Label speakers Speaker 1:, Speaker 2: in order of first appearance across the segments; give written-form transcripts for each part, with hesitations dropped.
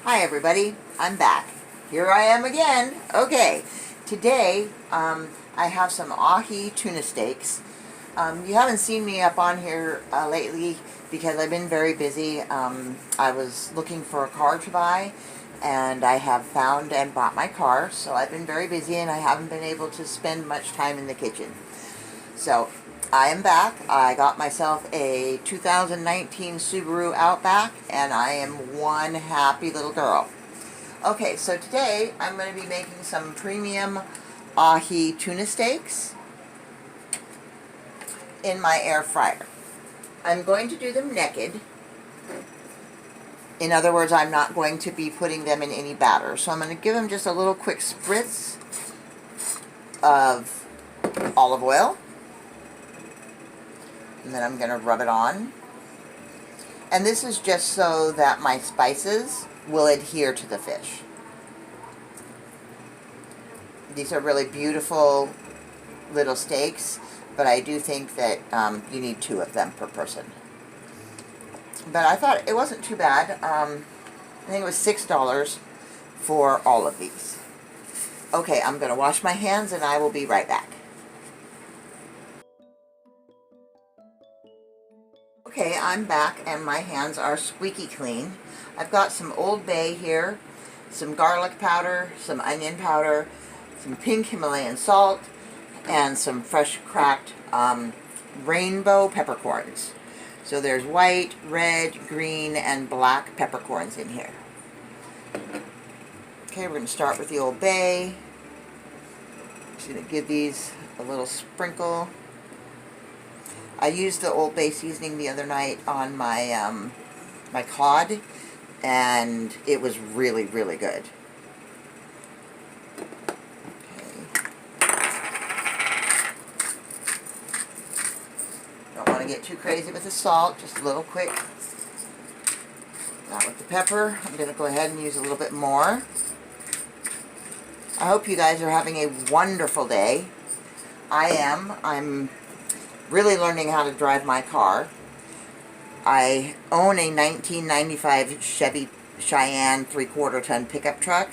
Speaker 1: Hi everybody, I'm back. Here I am again. Okay, today I have some Ahi Tuna Steaks. You haven't seen me up on here lately because I've been very busy. I was looking for a car to buy and I have found and bought my car, so I've been very busy and I haven't been able to spend much time in the kitchen. So I am back. I got myself a 2019 Subaru Outback and I am one happy little girl. Okay, so today I'm going to be making some premium Ahi Tuna Steaks in my air fryer. I'm going to do them naked. In other words, I'm not going to be putting them in any batter. So I'm going to give them just a little quick spritz of olive oil. And then I'm going to rub it on. And this is just so that my spices will adhere to the fish. These are really beautiful little steaks, but I do think that you need 2 of them per person. But I thought it wasn't too bad. I think it was $6 for all of these. Okay, I'm going to wash my hands and I will be right back. Okay, I'm back and my hands are squeaky clean. I've got some Old Bay here, some garlic powder, some onion powder, some pink Himalayan salt, and some fresh cracked rainbow peppercorns. So there's white, red, green, and black peppercorns in here. Okay, we're going to start with the Old Bay. Just going to give these a little sprinkle. I used the Old Bay seasoning the other night on my my cod, and it was really, really good. Okay. Don't want to get too crazy with the salt, just a little quick. Now with the pepper, I'm going to go ahead and use a little bit more. I hope you guys are having a wonderful day. I am. I'm really learning how to drive my car. I own a 1995 Chevy Cheyenne 3/4 ton pickup truck.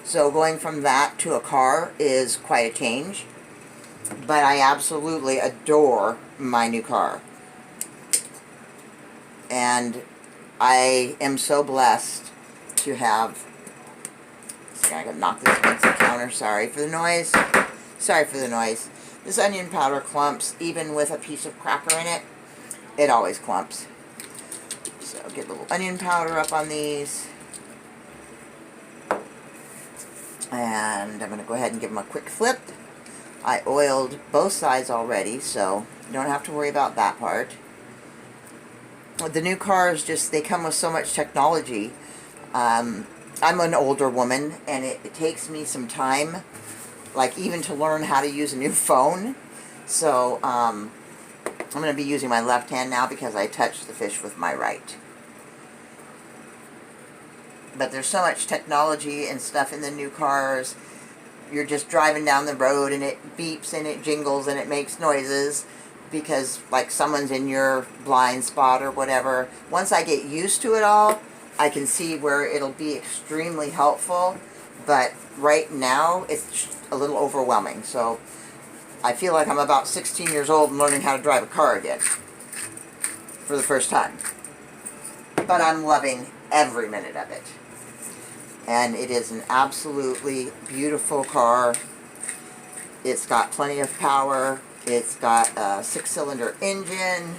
Speaker 1: So going from that to a car is quite a change. But I absolutely adore my new car. And I am so blessed to have... I'm going to knock this against the counter. Sorry for the noise. Sorry for the noise. This onion powder clumps, even with a piece of cracker in it. It always clumps. So get a little onion powder up on these. And I'm going to go ahead and give them a quick flip. I oiled both sides already, so you don't have to worry about that part. The new cars just, they come with so much technology. I'm an older woman, and it takes me some time, like even to learn how to use a new phone. So I'm going to be using my left hand now because I touched the fish with my right. But there's so much technology and stuff in the new cars. You're just driving down the road and it beeps and it jingles and it makes noises because like someone's in your blind spot or whatever. Once I get used to it all, I can see where it'll be extremely helpful. But right now, it's a little overwhelming. So I feel like I'm about 16 years old and learning how to drive a car again for the first time. But I'm loving every minute of it. And it is an absolutely beautiful car. It's got plenty of power. It's got a 6-cylinder engine.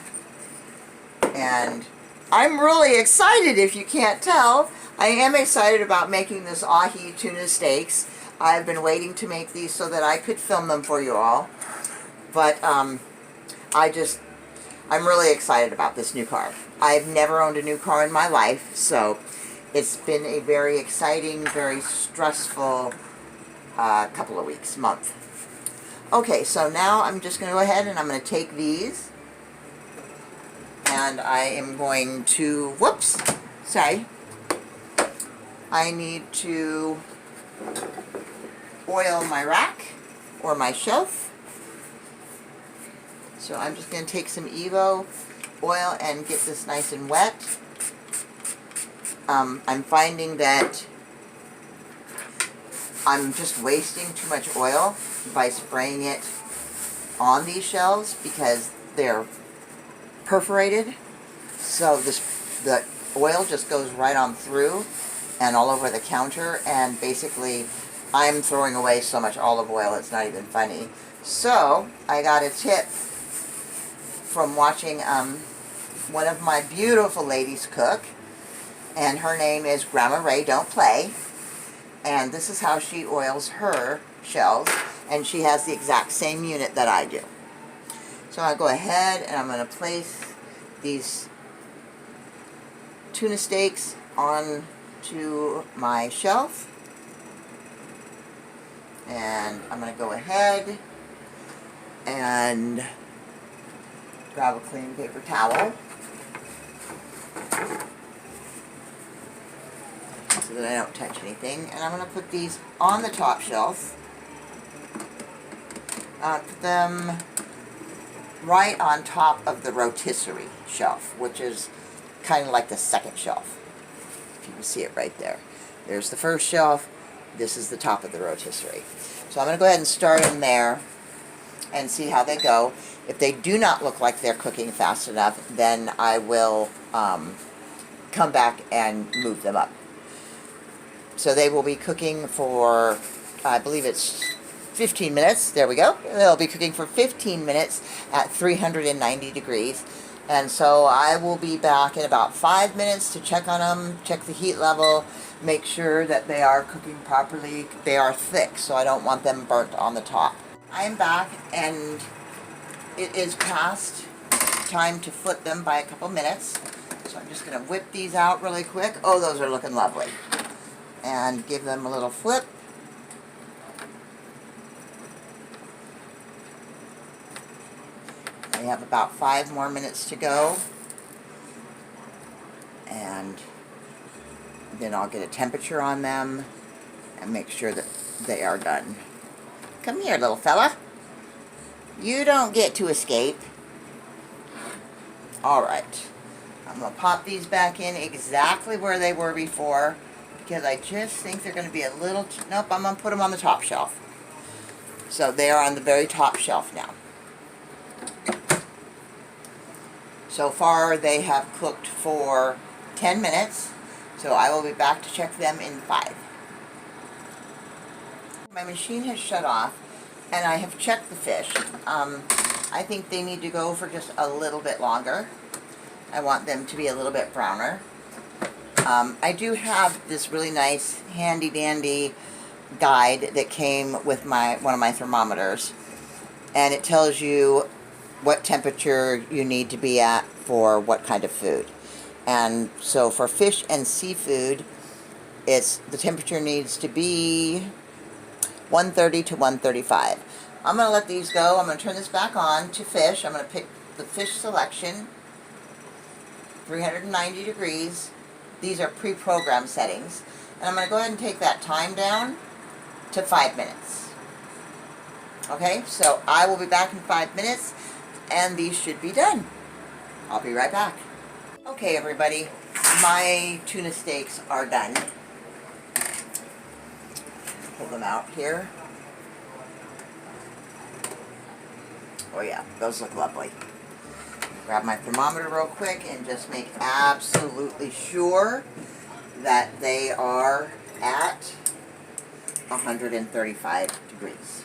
Speaker 1: And I'm really excited, if you can't tell. I am excited about making this Ahi Tuna Steaks. I've been waiting to make these so that I could film them for you all. But I'm really excited about this new car. I've never owned a new car in my life, so it's been a very exciting, very stressful couple of weeks, month. Okay, so now I'm just going to go ahead and I'm going to take these. And I am going to, whoops, sorry. I need to oil my rack or my shelf. So I'm just going to take some Evo oil and get this nice and wet. I'm finding that I'm just wasting too much oil by spraying it on these shelves because they're perforated. So the oil just goes right on through and all over the counter, and basically I'm throwing away so much olive oil it's not even funny. So I got a tip from watching one of my beautiful ladies cook, and her name is Grandma Ray Don't Play, and this is how she oils her shells, and she has the exact same unit that I do. So I'll go ahead and I'm going to place these tuna steaks onto my shelf, and I'm going to go ahead and grab a clean paper towel so that I don't touch anything, and I'm going to put these on the top shelf. Put them right on top of the rotisserie shelf, which is kind of like the second shelf. If you can see it right there. There's the first shelf. This is the top of the rotisserie. So I'm going to go ahead and start in there and see how they go. If they do not look like they're cooking fast enough, then I will come back and move them up. So they will be cooking for, I believe it's 15 minutes. There we go. They'll be cooking for 15 minutes at 390 degrees. And so I will be back in about 5 minutes to check on them, check the heat level, make sure that they are cooking properly. They are thick, so I don't want them burnt on the top. I'm back, and it is past time to flip them by a couple minutes. So I'm just going to whip these out really quick. Oh, those are looking lovely. And give them a little flip. We have about 5 more minutes to go, and then I'll get a temperature on them and make sure that they are done. Come here, little fella. You don't get to escape. Alright, I'm going to pop these back in exactly where they were before, because I just think they're going to be a little... Nope, I'm going to put them on the top shelf. So they are on the very top shelf now. So far, they have cooked for 10 minutes, so I will be back to check them in 5. My machine has shut off, and I have checked the fish. I think they need to go for just a little bit longer. I want them to be a little bit browner. I do have this really nice, handy-dandy guide that came with one of my thermometers, and it tells you what temperature you need to be at for what kind of food. And so for fish and seafood, the temperature needs to be 130 to 135. I'm going to let these go. I'm going to turn this back on to fish. I'm going to pick the fish selection, 390 degrees. These are pre-programmed settings. And I'm going to go ahead and take that time down to 5 minutes. Okay, so I will be back in 5 minutes, and these should be done. I'll be right back. Okay, everybody, my tuna steaks are done. Pull them out here. Oh yeah, those look lovely. Grab my thermometer real quick and just make absolutely sure that they are at 135 degrees.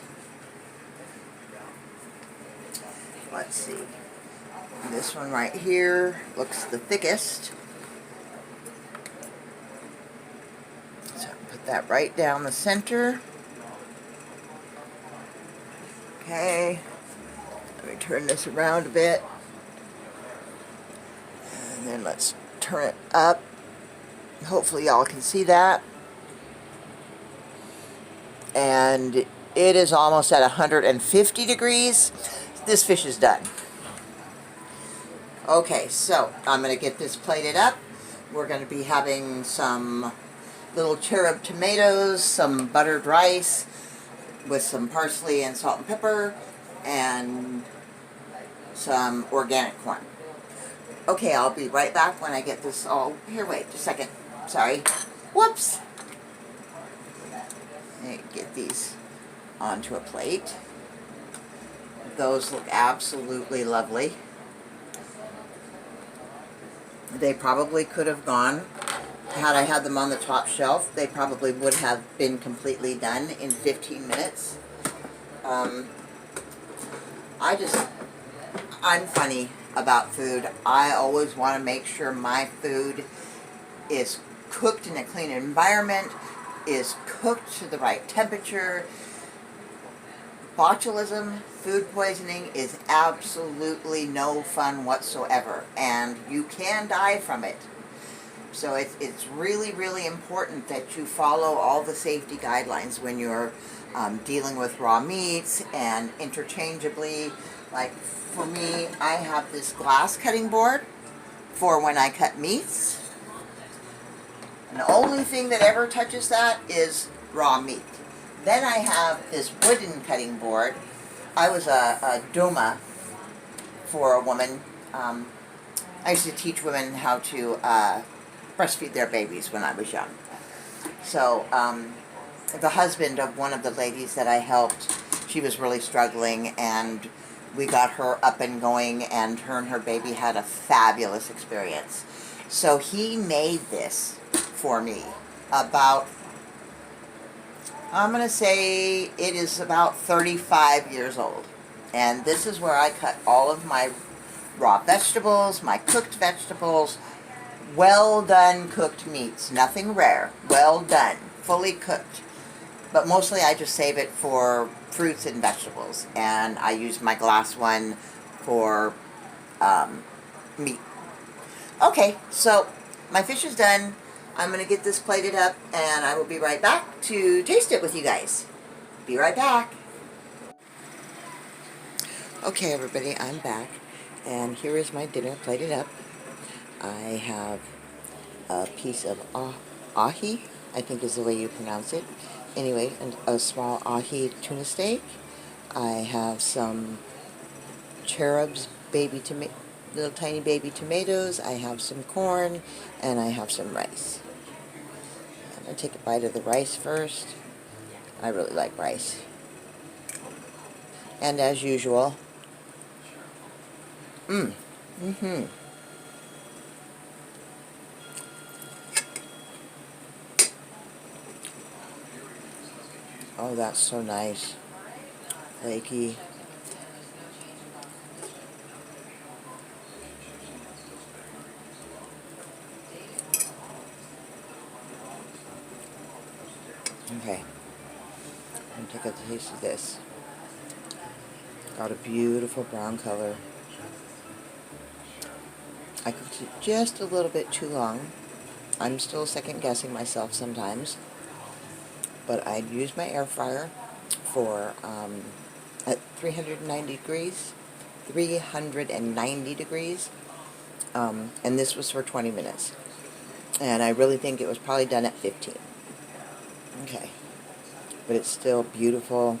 Speaker 1: Let's see. This one right here looks the thickest. So put that right down the center. Okay. Let me turn this around a bit. And then let's turn it up. Hopefully y'all can see that. And it is almost at 150 degrees. This fish is done. Okay, so I'm going to get this plated up. We're going to be having some little cherub tomatoes, some buttered rice with some parsley and salt and pepper, and some organic corn. Okay, I'll be right back when I get this all... Here, wait just a second. Sorry. Whoops. Get these onto a plate. Those look absolutely lovely. They probably could have gone, had I had them on the top shelf, they probably would have been completely done in 15 minutes. I'm funny about food. I always want to make sure my food is cooked in a clean environment, is cooked to the right temperature. Botulism, food poisoning, is absolutely no fun whatsoever, and you can die from it. So it's really, really important that you follow all the safety guidelines when you're dealing with raw meats, and interchangeably. Like for me, I have this glass cutting board for when I cut meats. And the only thing that ever touches that is raw meat. Then I have this wooden cutting board. I was a doula for a woman. I used to teach women how to breastfeed their babies when I was young. So the husband of one of the ladies that I helped, she was really struggling, and we got her up and going, and her baby had a fabulous experience. So he made this for me about, I'm going to say it is about 35 years old. And this is where I cut all of my raw vegetables, my cooked vegetables, well done cooked meats, nothing rare, well done, fully cooked. But mostly I just save it for fruits and vegetables, and I use my glass one for meat. Okay, so my fish is done. I'm going to get this plated up, and I will be right back to taste it with you guys. Be right back. Okay, everybody, I'm back, and here is my dinner plated up. I have a piece of ahi, I think is the way you pronounce it. Anyway, a small ahi tuna steak. I have some cherubs, little tiny baby tomatoes. I have some corn, and I have some rice. I'm going to take a bite of the rice first. I really like rice. And as usual, oh, that's so nice. Flaky. Okay. I'm going to take a taste of this. Got a beautiful brown color. I cooked it just a little bit too long. I'm still second guessing myself sometimes. But I'd use my air fryer for at 390 degrees. 390 degrees. And this was for 20 minutes. And I really think it was probably done at 15. Okay. But it's still beautiful,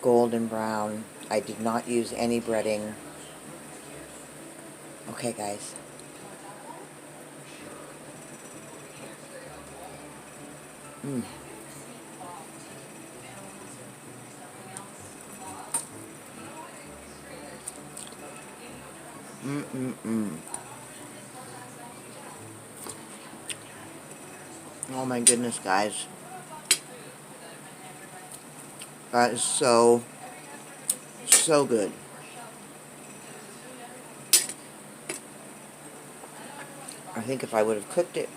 Speaker 1: golden brown. I did not use any breading. Okay, guys. Oh my goodness, guys. That is so good. I think if I would have cooked it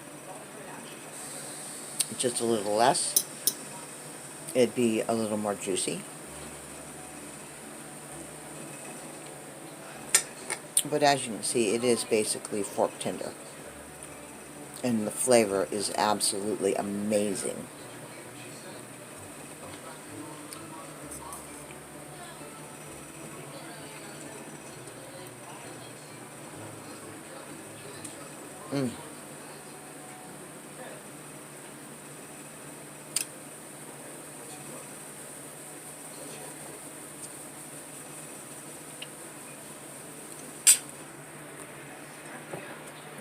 Speaker 1: just a little less, it'd be a little more juicy. But as you can see, it is basically fork tender. And the flavor is absolutely amazing.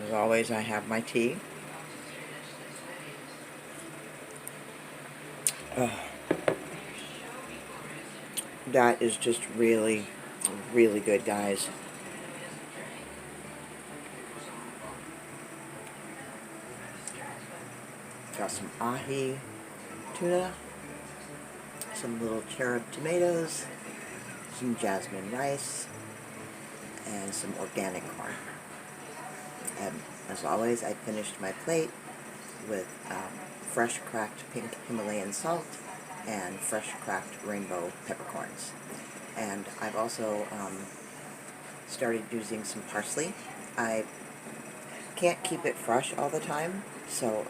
Speaker 1: As always, I have my tea. That is just really, really good, guys. Got some ahi tuna, some little cherub tomatoes, some jasmine rice, and some organic corn. And as always, I finished my plate with fresh cracked pink Himalayan salt and fresh cracked rainbow peppercorns. And I've also started using some parsley. I can't keep it fresh all the time, so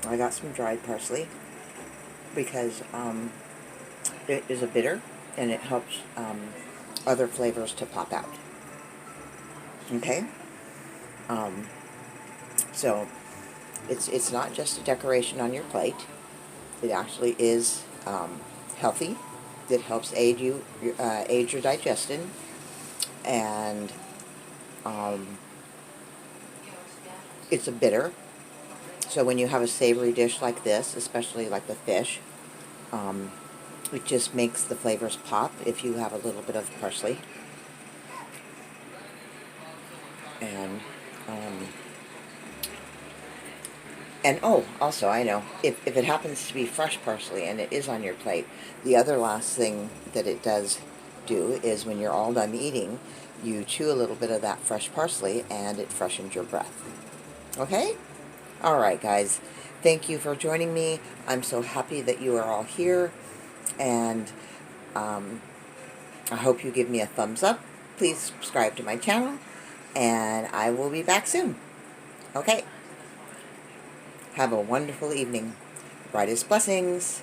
Speaker 1: I got some dried parsley because it is a bitter and it helps other flavors to pop out. Okay? So it's not just a decoration on your plate. It actually is healthy. It helps aid your digestion, and it's a bitter. So when you have a savory dish like this, especially like the fish, it just makes the flavors pop if you have a little bit of parsley. And oh, also, I know, if it happens to be fresh parsley and it is on your plate, the other last thing that it does do is when you're all done eating, you chew a little bit of that fresh parsley and it freshens your breath. Okay? All right, guys. Thank you for joining me. I'm so happy that you are all here, and I hope you give me a thumbs up. Please subscribe to my channel, and I will be back soon. Okay? Have a wonderful evening. Brightest blessings.